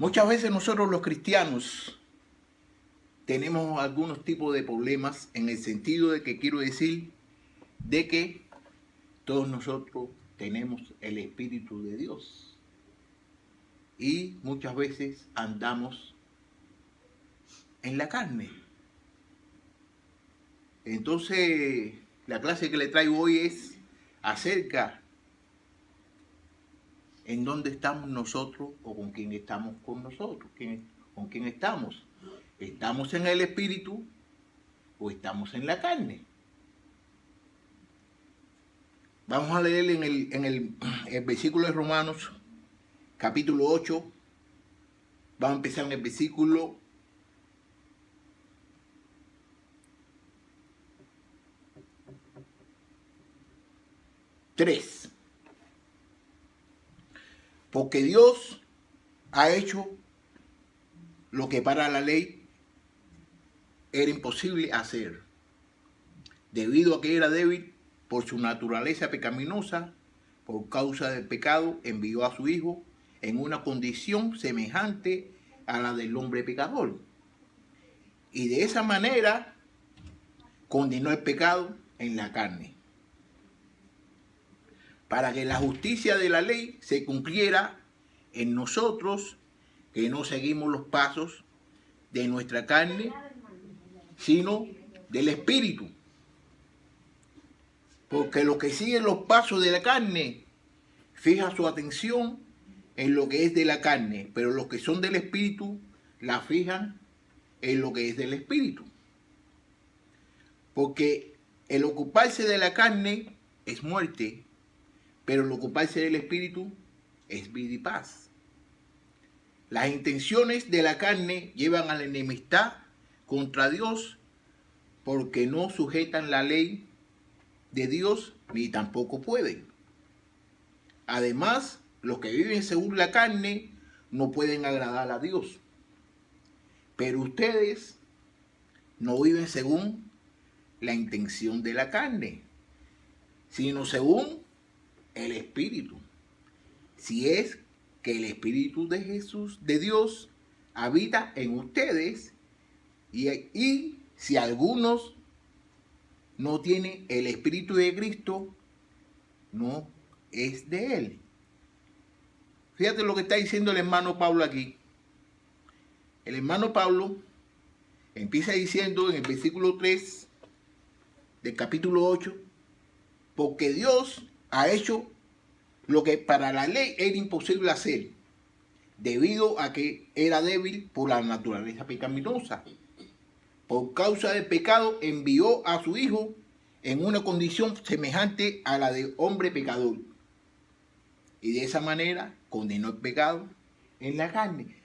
Muchas veces nosotros los cristianos tenemos algunos tipos de problemas en el sentido de que quiero decir de que todos nosotros tenemos el Espíritu de Dios y muchas veces andamos en la carne. Entonces, la clase que le traigo hoy es acerca en dónde estamos nosotros o con quién estamos con nosotros, con quién estamos. ¿Estamos en el Espíritu o estamos en la carne? Vamos a leer en el versículo de Romanos, capítulo 8. Vamos a empezar en el versículo 3. Porque Dios ha hecho lo que para la ley era imposible hacer, debido a que era débil por su naturaleza pecaminosa. Por causa del pecado envió a su Hijo en una condición semejante a la del hombre pecador, y de esa manera condenó el pecado en la carne, para que la justicia de la ley se cumpliera en nosotros, que no seguimos los pasos de nuestra carne, sino del Espíritu. Porque los que siguen los pasos de la carne fija su atención en lo que es de la carne, pero los que son del Espíritu la fijan en lo que es del Espíritu. Porque el ocuparse de la carne es muerte, pero el ocuparse del Espíritu es vida y paz. Las intenciones de la carne llevan a la enemistad contra Dios, porque no sujetan la ley de Dios ni tampoco pueden. Además, los que viven según la carne no pueden agradar a Dios. Pero ustedes no viven según la intención de la carne, sino según el Espíritu. Si es que el Espíritu de Jesús, de Dios, habita en ustedes, y si algunos no tienen el Espíritu de Cristo, no es de Él. Fíjate lo que está diciendo el hermano Pablo aquí. El hermano Pablo empieza diciendo en el versículo 3 del capítulo 8, porque Dios ha hecho lo que para la ley era imposible hacer, debido a que era débil por la naturaleza pecaminosa. Por causa del pecado envió a su Hijo en una condición semejante a la de hombre pecador, y de esa manera condenó el pecado en la carne.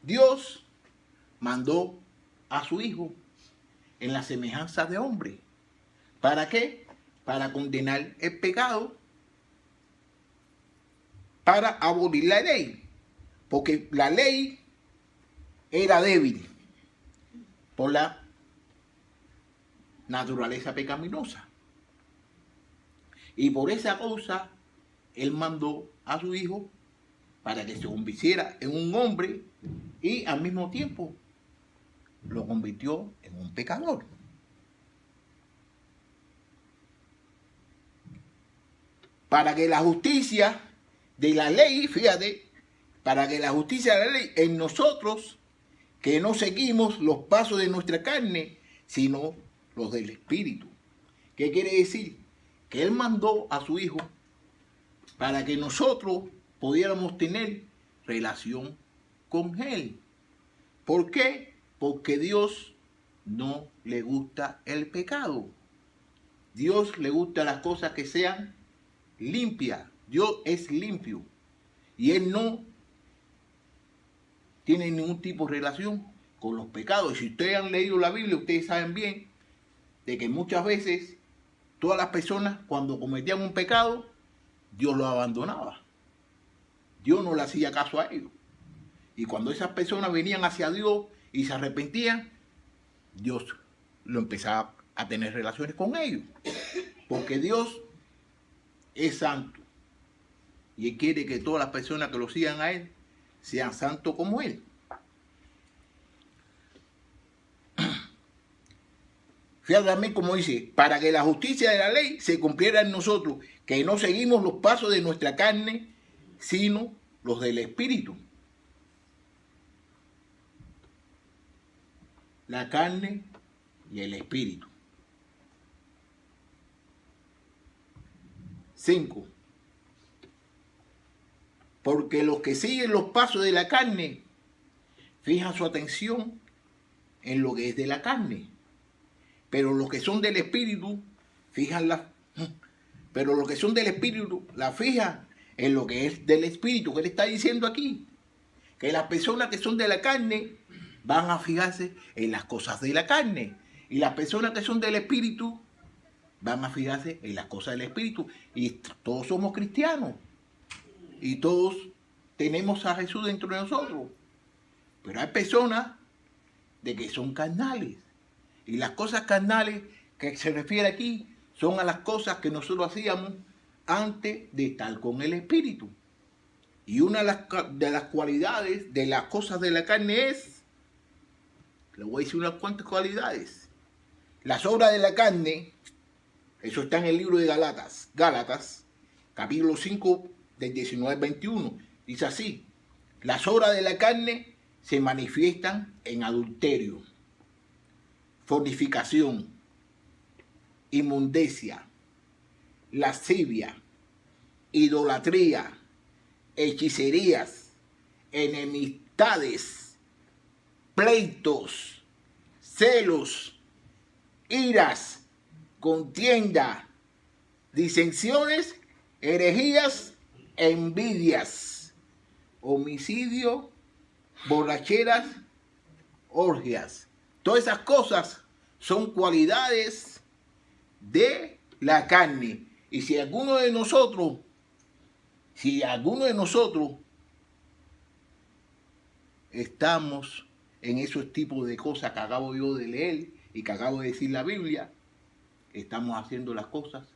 Dios mandó a su Hijo en la semejanza de hombre. ¿Para qué? Para condenar el pecado, para abolir la ley, porque la ley era débil por la naturaleza pecaminosa, y por esa causa Él mandó a su Hijo para que se convirtiera en un hombre y al mismo tiempo lo convirtió en un pecador. Para que la justicia de la ley, fíjate, para que la justicia de la ley en nosotros, que no seguimos los pasos de nuestra carne, sino los del Espíritu. ¿Qué quiere decir? Que Él mandó a su Hijo para que nosotros pudiéramos tener relación con Él. ¿Por qué? Porque Dios no le gusta el pecado. Dios le gusta las cosas que sean limpias. Dios es limpio y Él no tiene ningún tipo de relación con los pecados. Y si ustedes han leído la Biblia, ustedes saben bien de que muchas veces todas las personas, cuando cometían un pecado, Dios los abandonaba. Dios no le hacía caso a ellos. Y cuando esas personas venían hacia Dios y se arrepentían, Dios lo empezaba a tener relaciones con ellos. Porque Dios es santo y Él quiere que todas las personas que lo sigan a Él sean santos como Él. Fíjate también como dice, para que la justicia de la ley se cumpliera en nosotros, que no seguimos los pasos de nuestra carne, sino los del Espíritu. La carne y el Espíritu. 5. Porque los que siguen los pasos de la carne fijan su atención en lo que es de la carne. Pero los que son del Espíritu fijan la fijan en lo que es del Espíritu. ¿Qué le está diciendo aquí? Que las personas que son de la carne van a fijarse en las cosas de la carne. Y las personas que son del Espíritu van a fijarse en las cosas del Espíritu. Y todos somos cristianos. Y todos tenemos a Jesús dentro de nosotros. Pero hay personas de que son carnales. Y las cosas carnales que se refiere aquí son a las cosas que nosotros hacíamos antes de estar con el Espíritu. Y una de las cualidades de las cosas de la carne es, le voy a decir unas cuantas cualidades. Las obras de la carne, eso está en el libro de Gálatas, capítulo 5, del 19 al 21. Dice así: las obras de la carne se manifiestan en adulterio, fornicación, inmundicia, lascivia, idolatría, hechicerías, enemistades, pleitos, celos, iras, contienda, disensiones, herejías, envidias, homicidio, borracheras, orgias. Todas esas cosas son cualidades de la carne. Y si alguno de nosotros estamos en esos tipos de cosas que acabo yo de leer y que acabo de decir la Biblia, estamos haciendo las cosas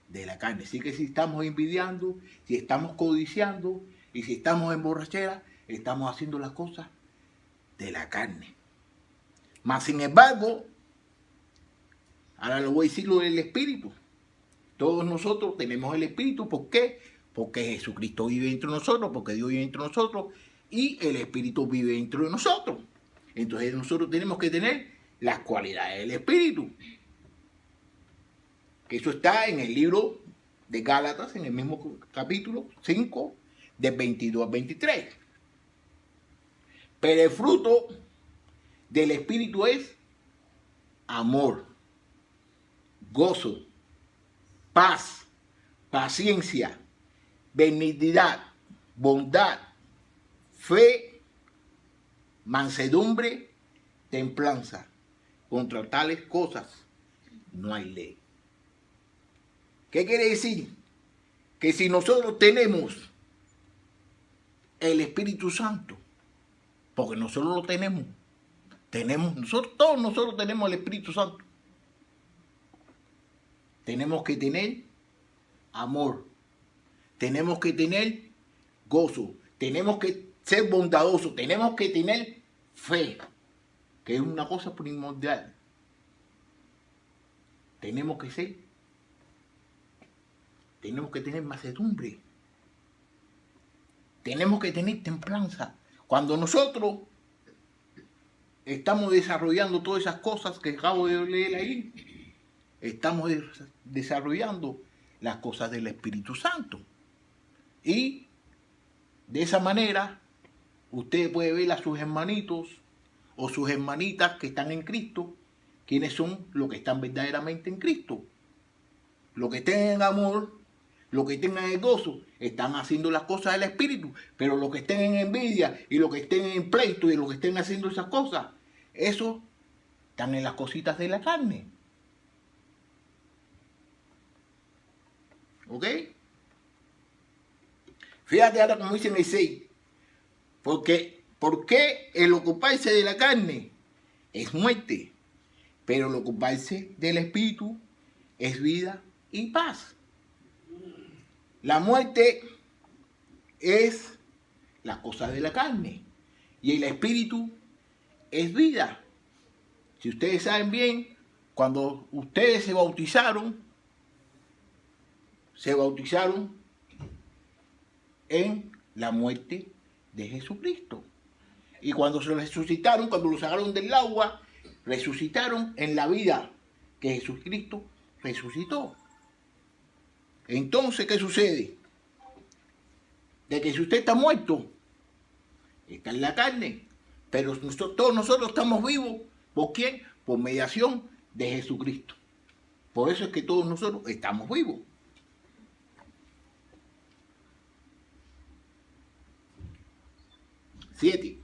de la carne. Así que si estamos envidiando, si estamos codiciando y si estamos en borrachera, estamos haciendo las cosas de la carne. Mas sin embargo, ahora lo voy a decir lo del Espíritu. Todos nosotros tenemos el Espíritu. ¿Por qué? Porque Jesucristo vive dentro de nosotros, porque Dios vive dentro de nosotros y el Espíritu vive dentro de nosotros. Entonces nosotros tenemos que tener las cualidades del Espíritu. Que eso está en el libro de Gálatas, en el mismo capítulo 5, del 22 al 23. Pero el fruto del Espíritu es amor, gozo, paz, paciencia, benignidad, bondad, fe, mansedumbre, templanza. Contra tales cosas no hay ley. ¿Qué quiere decir? Que si nosotros tenemos el Espíritu Santo, porque nosotros lo tenemos, todos nosotros tenemos el Espíritu Santo, tenemos que tener amor, tenemos que tener gozo, tenemos que ser bondadosos, tenemos que tener fe, que es una cosa primordial. Tenemos que tener mansedumbre, tenemos que tener templanza. Cuando nosotros estamos desarrollando todas esas cosas que acabo de leer ahí, estamos desarrollando las cosas del Espíritu Santo. Y de esa manera, usted puede ver a sus hermanitos o sus hermanitas que están en Cristo, quienes son los que están verdaderamente en Cristo. Los que estén en amor, los que tengan el gozo, están haciendo las cosas del Espíritu. Pero los que estén en envidia y los que estén en pleito y los que estén haciendo esas cosas, esos están en las cositas de la carne. ¿Ok? Fíjate ahora como dice en el 6. ¿Por qué el ocuparse de la carne es muerte? Pero el ocuparse del Espíritu es vida y paz. La muerte es las cosas de la carne. Y el espíritu es vida. Si ustedes saben bien, cuando ustedes se bautizaron en la muerte de Jesucristo. Y cuando se resucitaron, cuando lo sacaron del agua, resucitaron en la vida que Jesucristo resucitó. Entonces, ¿qué sucede? De que si usted está muerto, está en la carne. Pero todos nosotros estamos vivos. ¿Por quién? Por mediación de Jesucristo. Por eso es que todos nosotros estamos vivos. Siete.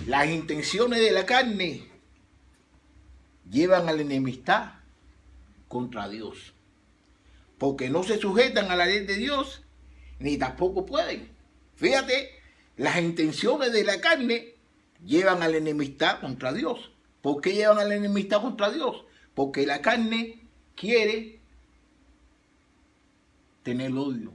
Las intenciones de la carne llevan a la enemistad contra Dios, porque no se sujetan a la ley de Dios, ni tampoco pueden. Fíjate, las intenciones de la carne llevan a la enemistad contra Dios. ¿Por qué llevan a la enemistad contra Dios? Porque la carne quiere tener odio.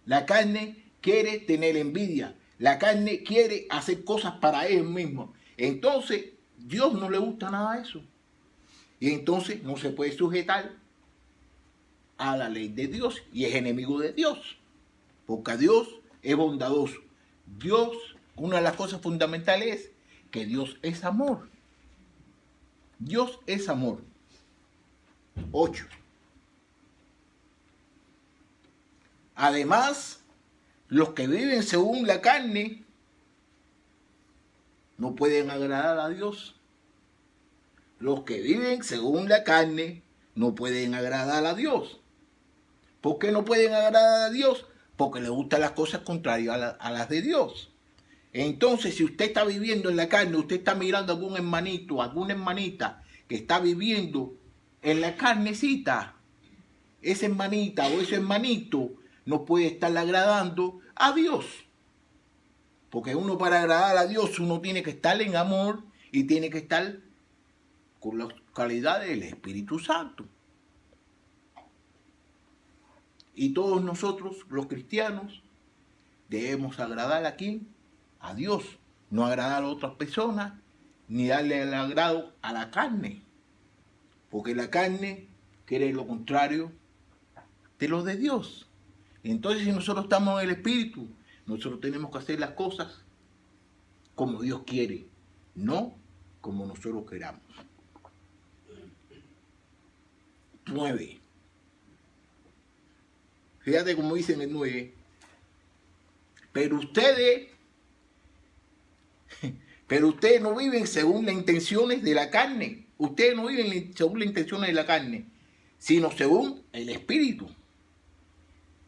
La carne quiere tener envidia. La carne quiere hacer cosas para él mismo. Entonces, Dios no le gusta nada de eso. Y entonces no se puede sujetar a la ley de Dios y es enemigo de Dios. Porque Dios es bondadoso. Dios, una de las cosas fundamentales es que Dios es amor. Dios es amor. 8. Además, los que viven según la carne no pueden agradar a Dios. Los que viven según la carne no pueden agradar a Dios. ¿Por qué no pueden agradar a Dios? Porque les gustan las cosas contrarias a las de Dios. Entonces, si usted está viviendo en la carne, usted está mirando a algún hermanito, a alguna hermanita que está viviendo en la carnecita, esa hermanita o ese hermanito no puede estar agradando a Dios. Porque uno, para agradar a Dios, uno tiene que estar en amor y tiene que estar con las cualidades del Espíritu Santo. Y todos nosotros, los cristianos, debemos agradar a ¿quién? A Dios. No agradar a otras personas, ni darle el agrado a la carne. Porque la carne quiere lo contrario de lo de Dios. Entonces, si nosotros estamos en el Espíritu, nosotros tenemos que hacer las cosas como Dios quiere, no como nosotros queramos. 9. Fíjate cómo dice en el 9. Pero ustedes no viven según las intenciones de la carne. Ustedes no viven según las intenciones de la carne, sino según el Espíritu.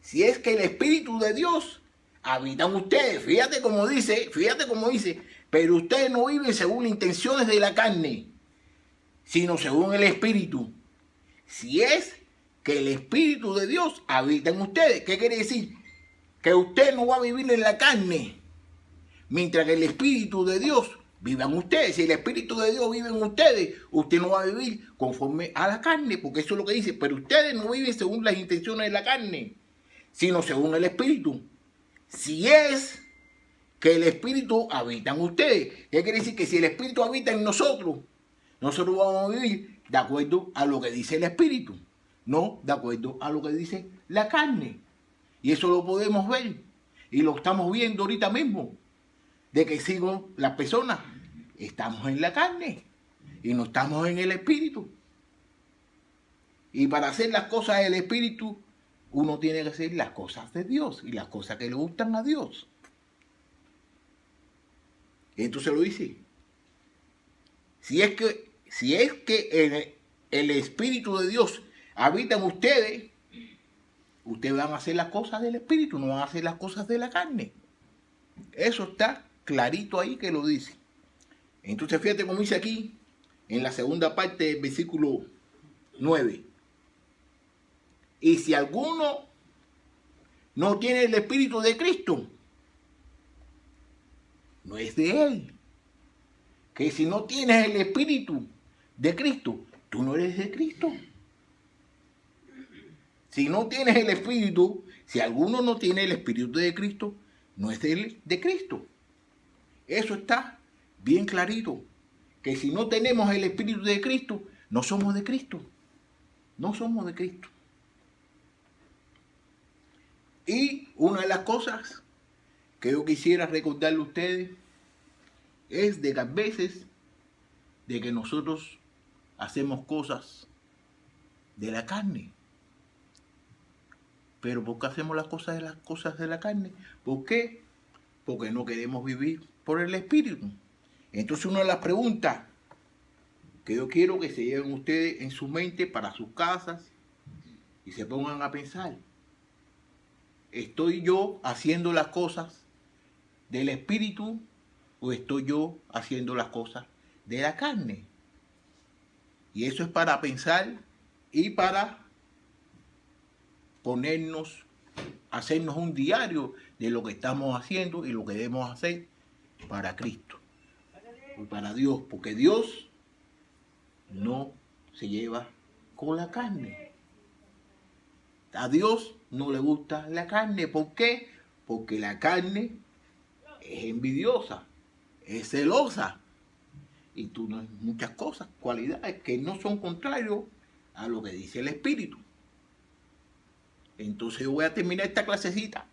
Si es que el Espíritu de Dios habita en ustedes. Fíjate cómo dice. Pero ustedes no viven según las intenciones de la carne, sino según el Espíritu. Si es que el Espíritu de Dios habita en ustedes. ¿Qué quiere decir? Que usted no va a vivir en la carne, mientras que el Espíritu de Dios viva en ustedes. Si el Espíritu de Dios vive en ustedes, usted no va a vivir conforme a la carne, porque eso es lo que dice. Pero ustedes no viven según las intenciones de la carne, sino según el Espíritu. Si es que el Espíritu habita en ustedes. ¿Qué quiere decir? Que si el Espíritu habita en nosotros, nosotros vamos a vivir de acuerdo a lo que dice el Espíritu, no de acuerdo a lo que dice la carne. Y eso lo podemos ver, y lo estamos viendo ahorita mismo, de que sigo las personas, estamos en la carne, y no estamos en el Espíritu. Y para hacer las cosas del Espíritu, uno tiene que hacer las cosas de Dios, y las cosas que le gustan a Dios. Entonces lo dice. Si es que el Espíritu de Dios habita en ustedes van a hacer las cosas del Espíritu, no van a hacer las cosas de la carne. Eso está clarito ahí que lo dice. Entonces fíjate cómo dice aquí, en la segunda parte del versículo 9. Y si alguno no tiene el Espíritu de Cristo, no es de él. Que si no tienes el Espíritu de Cristo, tú no eres de Cristo. Si no tienes el Espíritu, si alguno no tiene el Espíritu de Cristo, no es de Cristo. Eso está bien clarito. Que si no tenemos el Espíritu de Cristo, no somos de Cristo. No somos de Cristo. Y una de las cosas que yo quisiera recordarle a ustedes es de que a veces de que nosotros hacemos cosas de la carne. Pero ¿por qué hacemos las cosas de la carne? ¿Por qué? Porque no queremos vivir por el Espíritu. Entonces una de las preguntas que yo quiero que se lleven ustedes en su mente para sus casas y se pongan a pensar. ¿Estoy yo haciendo las cosas del Espíritu o estoy yo haciendo las cosas de la carne? Y eso es para pensar y para hacernos un diario de lo que estamos haciendo y lo que debemos hacer para Cristo y para Dios, porque Dios no se lleva con la carne. A Dios no le gusta la carne. ¿Por qué? Porque la carne es envidiosa, es celosa y tú muchas cosas, cualidades que no son contrarios a lo que dice el Espíritu. Entonces yo voy a terminar esta clasecita